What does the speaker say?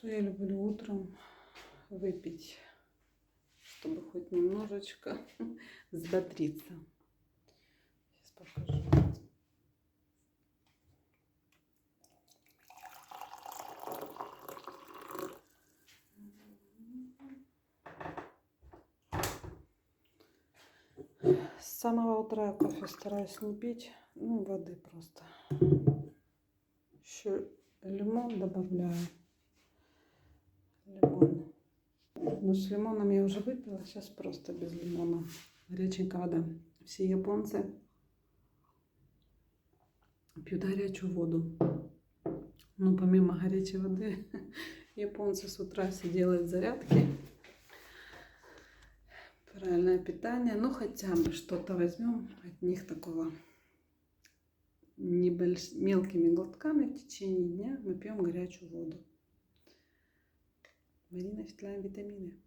Что я люблю утром выпить, чтобы хоть немножечко взбодриться. Сейчас покажу. С самого утра я кофе стараюсь не пить, ну, воды просто. Еще лимон добавляю. Лимон. Но с лимоном я уже выпила, сейчас просто без лимона. Горяченькая вода. Все японцы пьют горячую воду. Но помимо горячей воды, японцы с утра все делают зарядки. Правильное питание. Ну, хотя бы что-то возьмем от них такого. Мелкими глотками в течение дня мы пьем горячую воду. Марина, витамины.